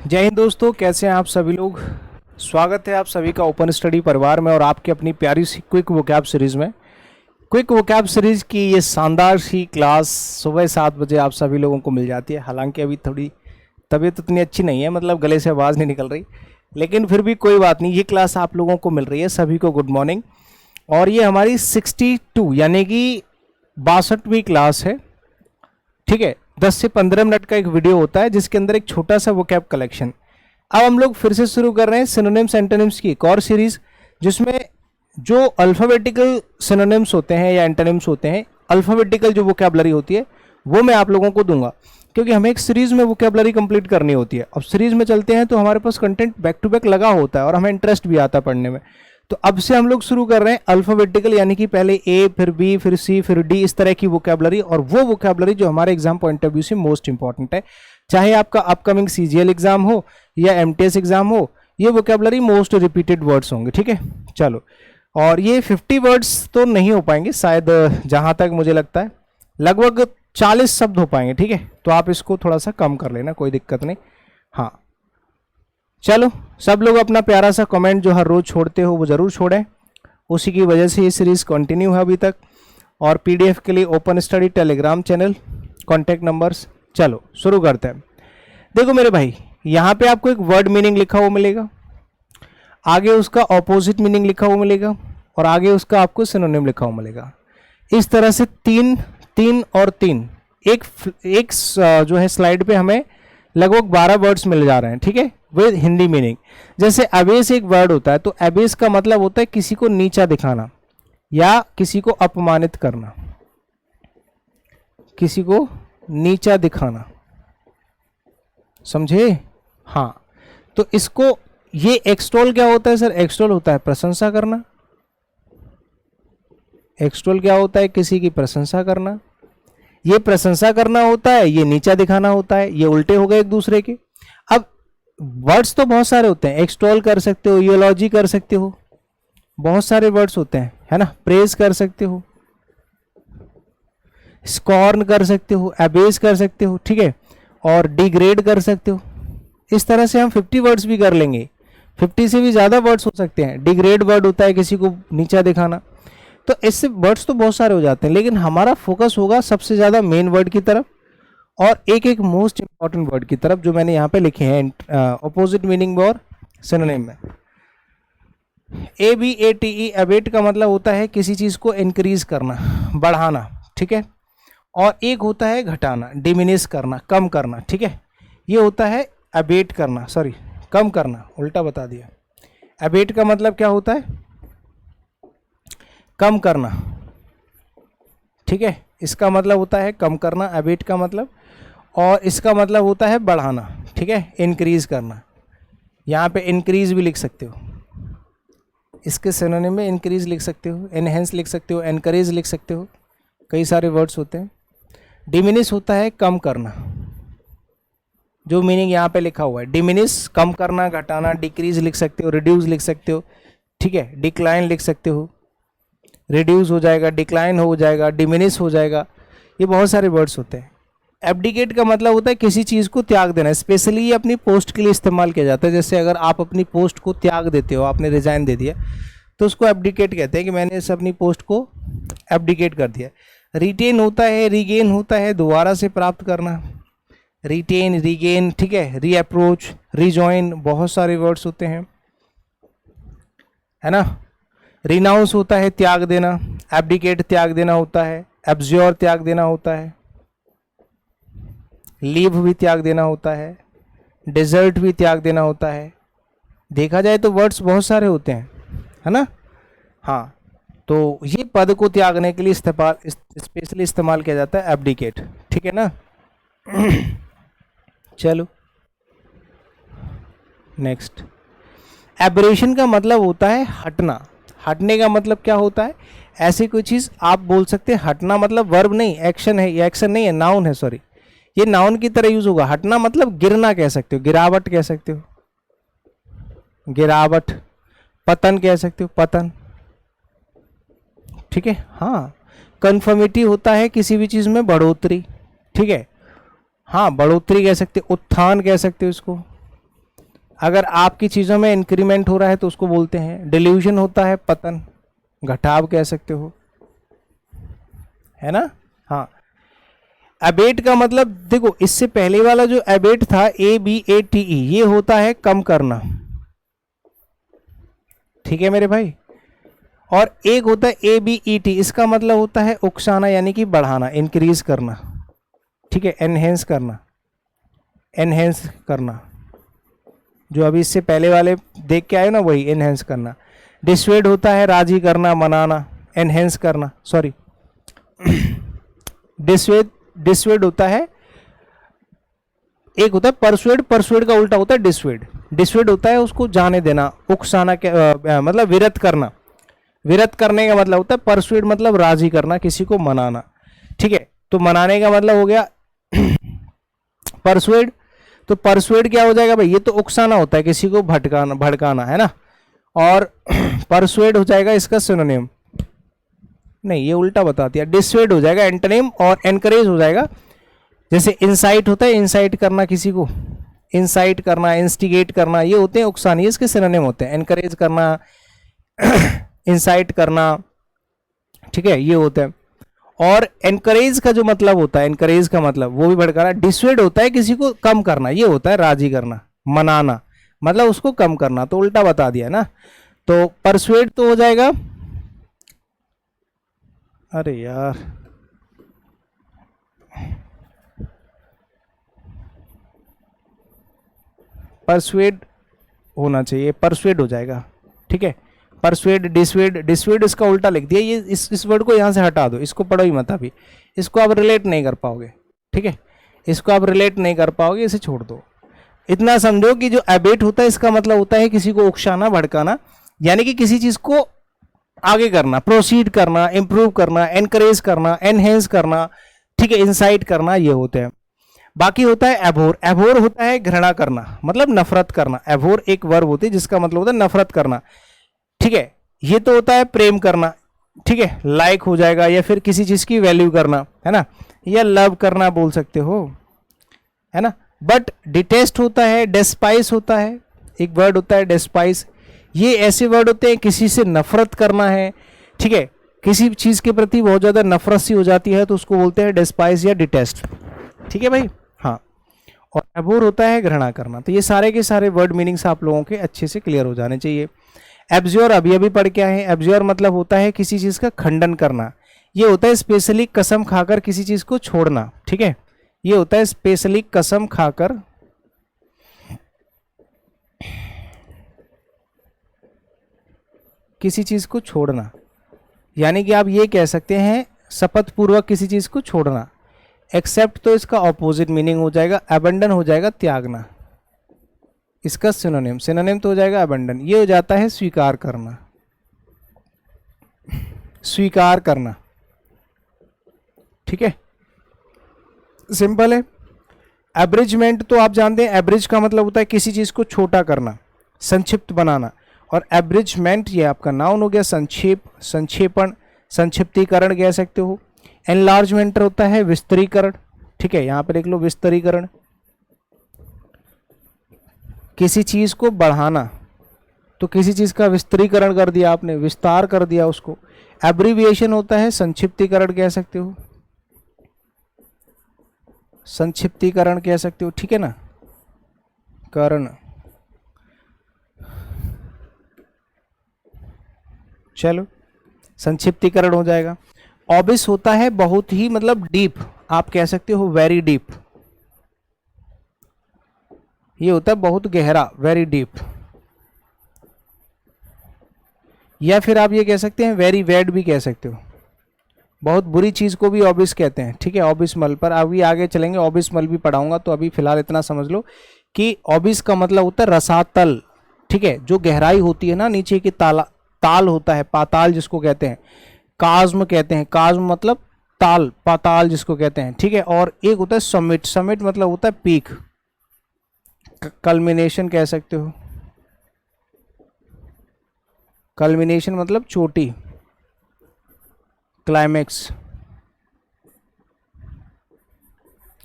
जय हिंद दोस्तों, कैसे हैं आप सभी लोग। स्वागत है आप सभी का ओपन स्टडी परिवार में और आपकी अपनी प्यारी सी क्विक वोकैब सीरीज में। क्विक वोकैब सीरीज की ये शानदार सी क्लास सुबह 7 बजे आप सभी लोगों को मिल जाती है। हालांकि अभी थोड़ी तबीयत उतनी अच्छी नहीं है, मतलब गले से आवाज़ नहीं निकल रही, लेकिन फिर भी कोई बात नहीं, ये क्लास आप लोगों को मिल रही है। सभी को गुड मॉर्निंग। और ये हमारी 62 यानी कि 62वीं क्लास है। ठीक है, 10 से 15 मिनट का एक वीडियो होता है जिसके अंदर एक छोटा सा वोकैब कलेक्शन। अब हम लोग फिर से शुरू कर रहे हैं सिनोनिम्स एंटोनिम्स की एक और सीरीज, जिसमें जो अल्फ़ाबेटिकल सिनोनिम्स होते हैं या एंटोनिम्स होते हैं, अल्फ़ाबेटिकल जो वोकैबलरी होती है वो मैं आप लोगों को दूंगा, क्योंकि हमें एक सीरीज में वोकैबलरी कंप्लीट करनी होती है। अब सीरीज में चलते हैं तो हमारे पास कंटेंट बैक टू बैक लगा होता है और हमें इंटरेस्ट भी आता है पढ़ने में। तो अब से हम लोग शुरू कर रहे हैं अल्फ़ाबेटिकल, यानी कि पहले ए फिर बी फिर सी फिर डी, इस तरह की वोकैबलरी, और वो वोकैबलरी जो हमारे एग्जाम पॉइंट ऑफ व्यू से मोस्ट इंपॉर्टेंट है। चाहे आपका अपकमिंग सीजीएल एग्जाम हो या एमटीएस एग्जाम हो, ये वोकैबलरी मोस्ट रिपीटेड वर्ड्स होंगे। ठीक है, चलो। और ये 50 वर्ड्स तो नहीं हो पाएंगे शायद, जहां तक मुझे लगता है लगभग 40 शब्द हो पाएंगे। ठीक है, तो आप इसको थोड़ा सा कम कर लेना, कोई दिक्कत नहीं। हाँ चलो, सब लोग अपना प्यारा सा कमेंट जो हर रोज छोड़ते हो वो जरूर छोड़ें, उसी की वजह से ये सीरीज कंटिन्यू है अभी तक। और पीडीएफ के लिए open study Telegram channel, contact numbers. चलो शुरू करते हैं। देखो मेरे भाई, यहाँ पे आपको एक वर्ड मीनिंग लिखा हुआ मिलेगा, आगे उसका ऑपोजिट मीनिंग लिखा हुआ मिलेगा, और आगे उसका आपको सिनोनिम लिखा हुआ मिलेगा। इस तरह से तीन तीन और तीन, एक जो है स्लाइड पे हमें लगभग 12 वर्ड्स मिल जा रहे हैं। ठीक है, वे हिंदी मीनिंग। जैसे अबेस एक वर्ड होता है, तो अबेस का मतलब होता है किसी को नीचा दिखाना या किसी को अपमानित करना, किसी को नीचा दिखाना, समझे। हाँ, तो इसको, ये एक्सटोल क्या होता है सर? एक्सटोल होता है प्रशंसा करना। एक्सटोल क्या होता है? किसी की प्रशंसा करना। ये प्रशंसा करना होता है, ये नीचा दिखाना होता है, ये उल्टे हो गए एक दूसरे के। अब वर्ड्स तो बहुत सारे होते हैं, एक्सटोल कर सकते हो, यूलॉजी कर सकते हो, बहुत सारे वर्ड्स होते हैं, है ना। प्रेज कर सकते हो, स्कॉर्न कर सकते हो, अबेस कर सकते हो, ठीक है, और डिग्रेड कर सकते हो। इस तरह से हम 50 वर्ड्स भी कर लेंगे, 50 से भी ज़्यादा वर्ड्स हो सकते हैं। डिग्रेड वर्ड होता है किसी को नीचा दिखाना। तो इससे वर्ड्स तो बहुत सारे हो जाते हैं, लेकिन हमारा फोकस होगा सबसे ज़्यादा मेन वर्ड की तरफ और एक एक मोस्ट इंपॉर्टेंट वर्ड की तरफ, जो मैंने यहाँ पे लिखे हैं ऑपोजिट मीनिंग में और सिनोनिम में। ABATE, अबेट का मतलब होता है किसी चीज़ को इंक्रीज करना, बढ़ाना। ठीक है, और एक होता है घटाना, डिमिनिश करना, कम करना। ठीक है, ये होता है अबेट करना, सॉरी कम करना, उल्टा बता दिया। अबेट का मतलब क्या होता है? कम करना। ठीक है, इसका मतलब होता है कम करना, अबेट का मतलब, और इसका मतलब होता है बढ़ाना। ठीक है, इंक्रीज करना। यहाँ पे इंक्रीज भी लिख सकते हो, इसके सिनोनिम में इंक्रीज लिख सकते हो, एनहेंस लिख सकते हो, एनकरेज लिख सकते हो, कई सारे वर्ड्स होते हैं। डिमिनिश होता है कम करना, जो मीनिंग यहाँ पे लिखा हुआ है, डिमिनिश कम करना, घटाना। डिक्रीज लिख सकते हो, रिड्यूस लिख सकते हो। ठीक है, डिक्लाइन लिख सकते हो, रिड्यूस हो जाएगा, डिक्लाइन हो जाएगा, डिमिनिश हो जाएगा। ये बहुत सारे वर्ड्स होते हैं। एब्डिकेट का मतलब होता है किसी चीज़ को त्याग देना। स्पेशली ये अपनी पोस्ट के लिए इस्तेमाल किया जाता है। जैसे अगर आप अपनी पोस्ट को त्याग देते हो, आपने रिजाइन दे दिया, तो उसको एब्डिकेट कहते हैं कि मैंने इस अपनी पोस्ट को एब्डिकेट कर दिया। रिटेन होता है, रीगेन होता है दोबारा से प्राप्त करना, रिटेन, रीगेन। ठीक है, रीअप्रोच, रीजॉइन, बहुत सारे वर्ड्स होते हैं, है ना। रिनाउंस होता है त्याग देना, एब्डिकेट त्याग देना होता है, एब्ज्योर त्याग देना होता है, लीव भी त्याग देना होता है, डिजर्ट भी त्याग देना होता है। देखा जाए तो वर्ड्स बहुत सारे होते हैं, है ना। हाँ, तो ये पद को त्यागने के लिए स्पेशली इस्तेमाल किया जाता है एब्डिकेट। ठीक है ना। चलो नेक्स्ट। एब्रेशन का मतलब होता है हटना। हटने का मतलब क्या होता है? ऐसी कोई चीज़ आप बोल सकते हैं। हटना मतलब वर्ब नहीं, एक्शन है। ये एक्शन नहीं है, नाउन है, सॉरी। ये नाउन की तरह यूज होगा। हटना मतलब गिरना कह सकते हो, गिरावट कह सकते हो, गिरावट। पतन कह सकते हो, पतन। ठीक है, हाँ। कन्फर्मिटी होता है किसी भी चीज़ में बढ़ोतरी। ठीक है, हाँ, बढ़ोतरी कह सकते हो, उत्थान कह सकते हो इसको। अगर आपकी चीज़ों में इंक्रीमेंट हो रहा है तो उसको बोलते हैं डिल्यूशन, होता है पतन, घटाव कह सकते हो, है ना। हाँ, एबेट का मतलब देखो, इससे पहले वाला जो एबेट था ABATE, ये होता है कम करना, ठीक है मेरे भाई। और एक होता है ABET, इसका मतलब होता है उकसाना यानी कि बढ़ाना, इंक्रीज करना, ठीक है, एनहेंस करना, एनहेंस करना, जो अभी इससे पहले वाले देख के आए ना वही एनहेंस करना। डिस्वेड होता है राजी करना, मनाना, एनहेंस करना, सॉरी डिस्वेड, डिस्वेड होता है, एक होता है परसुएड, परसुएड का उल्टा होता है डिस्वेड, डिस्वेड होता है उसको जाने देना, उकसाना के मतलब विरत करना, विरत करने का मतलब होता है परसुएड, मतलब राजी करना, किसी को मनाना, ठीक है। तो मनाने का मतलब हो गया परसुएड। तो परसुएड क्या हो जाएगा भाई, ये तो उकसाना होता है, किसी को भटकाना, भड़काना, है ना। और परसुएड हो जाएगा इसका सिनोनिम, नहीं ये उल्टा बता दिया, डिस्वेड हो जाएगा एंटोनिम, और एनकरेज हो जाएगा, जैसे इंसाइट होता है, इंसाइट करना किसी को, इंसाइट करना, इंस्टिगेट करना, ये होते हैं उकसानी, इसके सिनोनिम होते हैं, एनकरेज करना, इंसाइट करना, ठीक है, ये होता है। और एनकरेज का जो मतलब होता है, एनकरेज का मतलब वो भी भड़काना, डिस्वेड होता है किसी को कम करना, ये होता है राजी करना, मनाना, मतलब उसको कम करना, तो उल्टा बता दिया ना। तो परसुएड तो हो जाएगा, अरे यार परसुएड होना चाहिए, परसुएड हो जाएगा, ठीक है। परसुएड, डिस्वेड, डिस्वेड इसका उल्टा लिख दिया, ये इस वर्ड को यहाँ से हटा दो, इसको पढ़ो ही मत अभी, इसको आप रिलेट नहीं कर पाओगे, ठीक है, इसको आप रिलेट नहीं कर पाओगे, इसे छोड़ दो। इतना समझो कि जो एबेट होता है इसका मतलब होता है किसी को उकसाना, भड़काना, यानी कि किसी चीज को आगे करना, प्रोसीड करना, इंप्रूव करना, एनकरेज करना, एनहेंस करना, ठीक है, इंसाइट करना, ये होते हैं। बाकी होता है एबोर, एबोर होता है घृणा करना, मतलब नफरत करना, एबोर एक वर्ब होती है जिसका मतलब होता है नफरत करना, ठीक है। ये तो होता है प्रेम करना, ठीक है, लाइक हो जाएगा, या फिर किसी चीज की वैल्यू करना, है ना, या लव करना बोल सकते हो, है ना। बट डिटेस्ट होता है, डेस्पाइस होता है, एक वर्ड होता है डेस्पाइस, ये ऐसे वर्ड होते हैं किसी से नफरत करना है, ठीक है, किसी चीज के प्रति बहुत ज्यादा नफरत सी हो जाती है तो उसको बोलते हैं डेस्पाइस या डिटेस्ट, ठीक है भाई। हाँ, और एबोर होता है घृणा करना। तो ये सारे के सारे वर्ड मीनिंग्स आप लोगों के अच्छे से क्लियर हो जाने चाहिए। एब्ज्योर अभी अभी पढ़ के आए हैं, एब्ज्योर मतलब होता है किसी चीज का खंडन करना, ये होता है स्पेशली कसम खाकर किसी चीज को छोड़ना, ठीक है, ये होता है स्पेशली कसम खाकर किसी चीज को छोड़ना, यानी कि आप ये कह सकते हैं शपथ पूर्वक किसी चीज को छोड़ना। एक्सेप्ट तो इसका ऑपोजिट मीनिंग हो जाएगा, अबंडन हो जाएगा त्यागना, इसका सिनोनिम, सिनोनिम तो हो जाएगा अबंडन, ये हो जाता है स्वीकार करना, स्वीकार करना, ठीक है, सिंपल है। एब्रिजमेंट तो आप जानते हैं, एब्रिज का मतलब होता है किसी चीज को छोटा करना, संक्षिप्त बनाना, और एब्रिजमेंट ये आपका नाउन हो गया, संक्षेप, संक्षेपण, संक्षिप्तीकरण कह सकते हो। एनलार्जमेंट होता है विस्तरीकरण, ठीक है, यहां पर लिख लो विस्तरीकरण, किसी चीज को बढ़ाना, तो किसी चीज का विस्तरीकरण कर दिया आपने, विस्तार कर दिया उसको। एब्रीविएशन होता है संक्षिप्तीकरण कह सकते हो, संक्षिप्तीकरण कह सकते हो, ठीक है ना, करण, चलो संक्षिप्तीकरण हो जाएगा। ऑबिस होता है बहुत ही मतलब डीप, आप कह सकते हो वेरी डीप, ये होता है बहुत गहरा, वेरी डीप, या फिर आप ये कह सकते हैं वेरी बैड भी कह सकते हो, बहुत बुरी चीज को भी ऑबिस कहते हैं, ठीक है, ऑबिसमल, पर अभी आगे चलेंगे ऑबिसमल भी पढ़ाऊंगा, तो अभी फिलहाल इतना समझ लो कि ऑबिस का मतलब होता है रसातल, ठीक है, जो गहराई होती है ना नीचे की, ताल होता है, पाताल जिसको कहते हैं, काज्म कहते हैं, काज्म मतलब ताल, पाताल जिसको कहते हैं, ठीक है। और एक होता है समिट, समिट मतलब होता है पीक, कल्मिनेशन कह सकते हो, कल्मिनेशन मतलब चोटी, क्लाइमेक्स,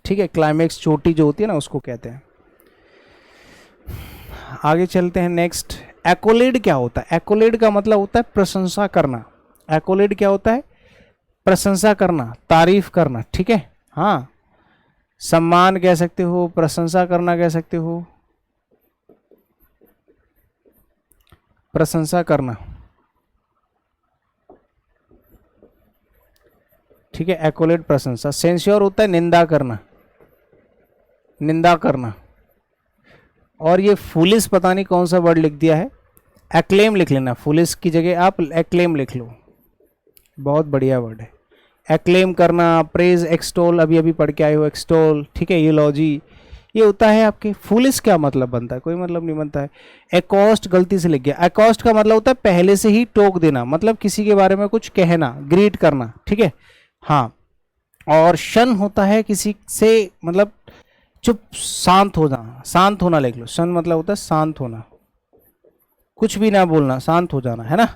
ठीक है, क्लाइमेक्स चोटी जो होती है ना उसको कहते हैं। आगे चलते हैं नेक्स्ट। एक्कोलेड क्या होता है? एक्कोलेड का मतलब होता है प्रशंसा करना। एक्कोलेड क्या होता है? प्रशंसा करना, तारीफ करना, ठीक है। हाँ, सम्मान कह सकते हो, प्रशंसा करना कह सकते हो, प्रशंसा करना, ठीक है। एक्कोलेड प्रशंसा। सेंस्योर होता है निंदा करना, निंदा करना। और ये फुलिस पता नहीं कौन सा वर्ड लिख दिया है, एक्लेम लिख लेना, फुलिस की जगह आप एक्लेम लिख लो, बहुत बढ़िया वर्ड है। एक्लेम करना, प्रेज, एक्सटोल, अभी अभी पढ़ के आए हो, एक्सटोल, ठीक है। यूलॉजी, ये होता है आपके। फुलिस क्या मतलब बनता है? कोई मतलब नहीं बनता है। एकॉस्ट गलती से लिख गया। एकॉस्ट का मतलब होता है पहले से ही टोक देना, मतलब किसी के बारे में कुछ कहना, ग्रीट करना, ठीक है। हाँ, और शन होता है किसी से मतलब चुप, शांत हो जाना, शांत होना लिख लो। शन मतलब होता है शांत होना, कुछ भी ना बोलना, शांत हो जाना, है ना।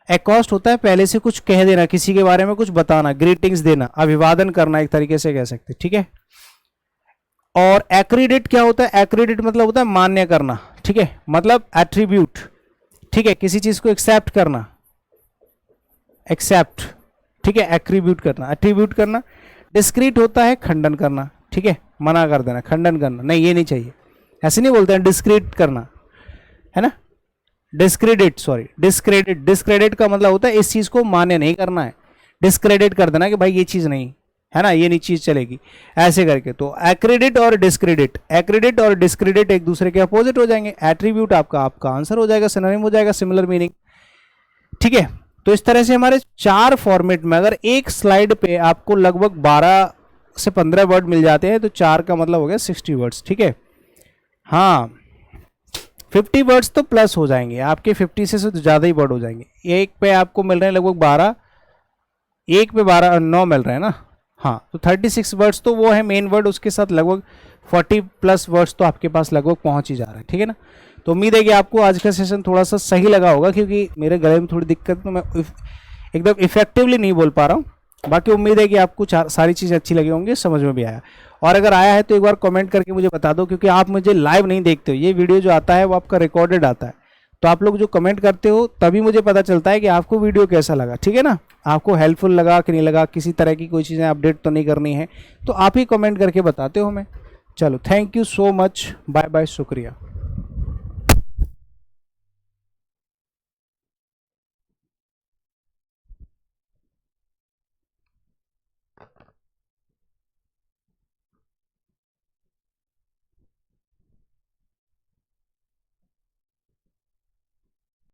एकॉस्ट होता है पहले से कुछ कह देना, किसी के बारे में कुछ बताना, ग्रीटिंग्स देना, अभिवादन करना, एक तरीके से कह सकते, ठीक है। और एक्रीडेट क्या होता है? एक्रीडेट मतलब होता है मान्य करना, ठीक है, मतलब एट्रीब्यूट, ठीक है, किसी चीज को एक्सेप्ट करना, एक्सेप्ट, ठीक है, एक्रीब्यूट करना, एट्रीब्यूट करना। डिस्क्रीट होता है खंडन करना, ठीक है, मना कर देना, खंडन करना, नहीं ये नहीं चाहिए, ऐसे नहीं बोलते हैं, डिस्क्रीट करना, है ना। डिस्क्रेडिट, सॉरी, डिस्क्रेडिट, डिस्क्रेडिट का मतलब होता है इस चीज को मान्य नहीं करना है, डिस्क्रेडिट कर देना कि भाई ये चीज नहीं है ना, ये नहीं चीज चलेगी, ऐसे करके। तो एक्रेडिट और डिस्क्रेडिट, एक्रेडिट और डिस्क्रेडिट एक दूसरे के अपोजिट हो जाएंगे। एट्रीब्यूट आपका आपका आंसर हो जाएगा, सिनोनिम हो जाएगा, सिमिलर मीनिंग, ठीक है। तो इस तरह से हमारे 4 फॉर्मेट में अगर एक स्लाइड पे आपको लगभग 12 से 15 वर्ड मिल जाते हैं तो 4 का मतलब हो गया 60 वर्ड्स, ठीक है। हाँ, 50 वर्ड्स तो प्लस हो जाएंगे आपके, 50 से तो ज़्यादा ही वर्ड हो जाएंगे। एक पे आपको मिल रहे हैं लगभग 12, एक पे 12, 9 मिल रहे हैं ना। हाँ, तो 36 वर्ड्स तो वो है मेन वर्ड, उसके साथ लगभग 40 प्लस वर्ड्स तो आपके पास लगभग पहुंच ही जा रहे हैं, ठीक है ना। तो उम्मीद है कि आपको आज का सेशन थोड़ा सा सही लगा होगा, क्योंकि मेरे गले में थोड़ी दिक्कत, तो मैं एकदम इफेक्टिवली नहीं बोल पा रहा हूँ। बाकी उम्मीद है कि आपको सारी चीज़ें अच्छी लगी होंगी, समझ में भी आया। और अगर आया है तो एक बार कमेंट करके मुझे बता दो, क्योंकि आप मुझे लाइव नहीं देखते हो, ये वीडियो जो आता है वो आपका रिकॉर्डेड आता है। तो आप लोग जो कमेंट करते हो तभी मुझे पता चलता है कि आपको वीडियो कैसा लगा, ठीक है ना, आपको हेल्पफुल लगा कि नहीं लगा, किसी तरह की कोई चीज़ें अपडेट तो नहीं करनी है, तो आप ही कमेंट करके बताते हो हमें। चलो, thank you so much, bye bye, शुक्रिया।